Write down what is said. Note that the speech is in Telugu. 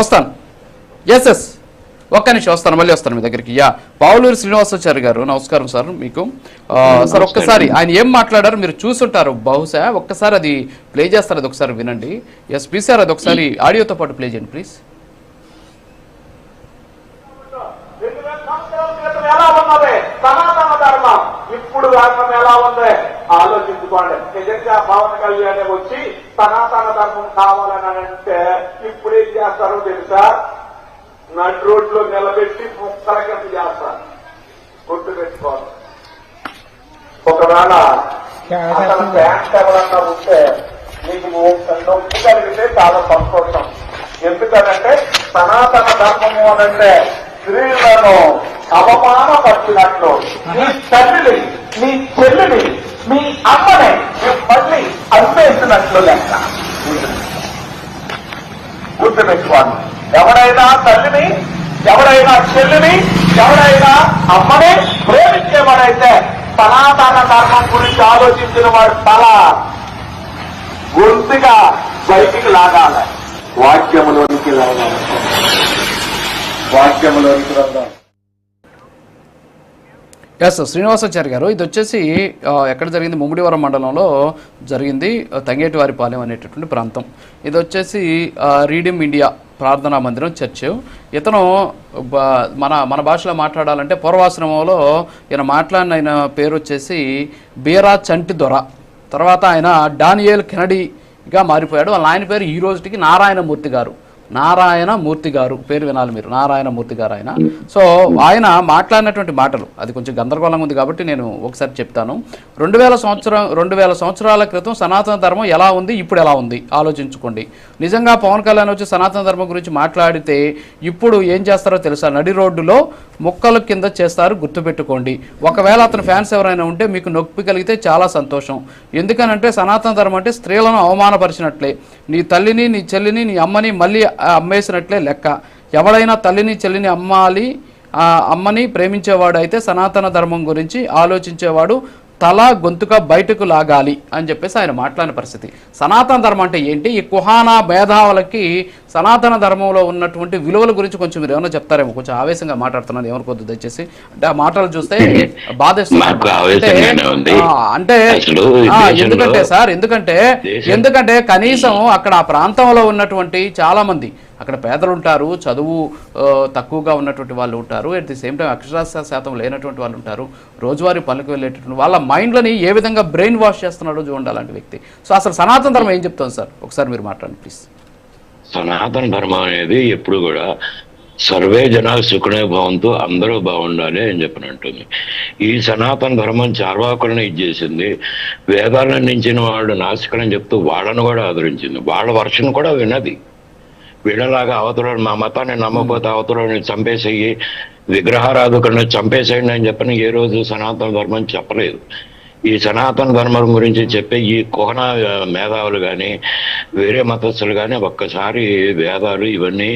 వస్తాను. ఎస్ ఒక్క నిమిషం వస్తాను, మళ్ళీ వస్తాను మీ దగ్గరికి. పావులూరు శ్రీనివాసాచారి గారు నమస్కారం సార్ మీకు. సార్ ఒక్కసారి ఆయన ఏం మాట్లాడారు మీరు చూసుంటారు బహుశా, ఒక్కసారి అది ప్లే చేస్తారు, అది ఒకసారి వినండి. ఎస్పీ సార్ అది ఒకసారి ఆడియోతో పాటు ప్లే చేయండి ప్లీజ్. సనాతన ధర్మం ఇప్పుడు ధర్మం ఎలా ఉంది ఆలోచించుకోండి. నిజంగా పవన్ కళ్యాణ్ వచ్చి సనాతన ధర్మం కావాలని అంటే ఇప్పుడు ఏం చేస్తారో తెలుసా? నడు రోడ్లో నిలబెట్టి ముక్కల కింద చేస్తారు. గుర్తు పెట్టుకోవాలి. ఒకవేళ అసలు బ్యాంక్ ఎవరన్నా ఉంటే మీకు నొప్పి కలిగితే చాలా సంతోషం. ఎందుకనంటే సనాతన ధర్మము అనంటే స్త్రీలను అవమానపరిచినట్లు నీ తల్లిని, నీ చెల్లిని, మీ అమ్మని మళ్ళీ అమ్మేసినట్లు లెక్క. గుర్తుపెట్టుకోండి. ఎవరైనా తల్లిని, ఎవరైనా చెల్లిని, ఎవరైనా అమ్మని ప్రేమించేవాడైతే సనాతన ధర్మం గురించి ఆలోచించిన వాడు తల గుర్తుగా బయటికి లాగాలి, వాక్యములోనికి లాగాలి, వాక్యములోనికి లాగాలి. ఎస్ శ్రీనివాసాచారి గారు, ఇది వచ్చేసి ఎక్కడ జరిగింది? ముమ్మిడివరం మండలంలో జరిగింది, తంగేటివారిపాలెం అనేటటువంటి ప్రాంతం. ఇది వచ్చేసి రీడిమ్ ఇండియా ప్రార్థనా మందిరం చర్చ్. ఇతను మన భాషలో మాట్లాడాలంటే పూర్వాశ్రమంలో ఈయన మాట్లాడిన ఆయన పేరు వచ్చేసి బీరా చంటి దొర. తర్వాత ఆయన డానియేల్ కెనడీగా మారిపోయాడు. వాళ్ళ ఆయన పేరు ఈ రోజుకి నారాయణమూర్తి గారు. నారాయణమూర్తి గారు పేరు వినాలి మీరు, నారాయణమూర్తి గారు ఆయన. సో ఆయన మాట్లాడినటువంటి మాటలు అది కొంచెం గందరగోళంగా ఉంది కాబట్టి నేను ఒకసారి చెప్తాను. 2000 సంవత్సరాల క్రితం సనాతన ధర్మం ఎలా ఉంది, ఇప్పుడు ఎలా ఉంది ఆలోచించుకోండి. నిజంగా పవన్ కళ్యాణ్ వచ్చి సనాతన ధర్మం గురించి మాట్లాడితే ఇప్పుడు ఏం చేస్తారో తెలుసా? నడి రోడ్డులో ముక్కల కింద చేస్తారు, గుర్తుపెట్టుకోండి. ఒకవేళ అతని ఫ్యాన్స్ ఎవరైనా ఉంటే మీకు నొప్పి కలిగితే చాలా సంతోషం. ఎందుకనంటే సనాతన ధర్మం అంటే స్త్రీలను అవమానపరిచినట్లే, నీ తల్లిని, నీ చెల్లిని, నీ అమ్మని మళ్ళీ అమ్మేసినట్లే లెక్క. ఎవడైనా తల్లిని, చెల్లిని అమ్మని ప్రేమించేవాడు అయితే సనాతన ధర్మం గురించి ఆలోచించేవాడు తల గొంతుగా బయటకు లాగాలి అని చెప్పేసి ఆయన మాట్లాడిన పరిస్థితి. సనాతన ధర్మం అంటే ఏంటి? ఈ కుహానా భేదాలకి సనాతన ధర్మంలో ఉన్నటువంటి విలువల గురించి కొంచెం మీరు ఏమైనా చెప్తారేమో. కొంచెం ఆవేశంగా మాట్లాడుతున్నాను, ఏమనుకోద్దు దయచేసి. అంటే ఆ మాటలు చూస్తే బాధేస్తుంది. అంటే ఎందుకంటే కనీసం అక్కడ ఆ ప్రాంతంలో ఉన్నటువంటి చాలా మంది, అక్కడ పేదలు ఉంటారు, చదువు తక్కువగా ఉన్నటువంటి వాళ్ళు ఉంటారు, అట్ ది సేమ్ టైం అక్షరాస్యత శాతం లేనటువంటి వాళ్ళు ఉంటారు, రోజువారీ పనులకు వెళ్ళేటటువంటి వాళ్ళ మైండ్లని ఏ విధంగా బ్రెయిన్ వాష్ చేస్తున్నాడో చూడండి అలాంటి వ్యక్తి. సో అసలు సనాతన ధర్మం ఏం చెప్తాను సార్? ఒకసారి మీరు మాట్లాడండి ప్లీజ్. సనాతన ధర్మం అనేది ఎప్పుడు కూడా సర్వే జనాలు సుఖనే భవంతు, అందరూ బాగుండాలి అని చెప్పినట్టుంది. ఈ సనాతన ధర్మం చార్వాకులను ఇచ్చేసింది, వేదాలను అందించిన వాళ్ళు నాస్తికులని చెప్తూ వాళ్ళను కూడా ఆదరించింది, వాళ్ళ వర్షం కూడా విన్నది. వీళ్ళలాగా అవతలను మా మతాన్ని నమ్మకపోతే అవతలని చంపేసేయి, విగ్రహారాధకులను చంపేసేయండి అని చెప్పని ఏ రోజు సనాతన ధర్మం చెప్పలేదు. ఈ సనాతన ధర్మం గురించి చెప్పే ఈ కుహన మేధావులు కానీ వేరే మతస్థులు కానీ ఒక్కసారి వేదాలు ఇవన్నీ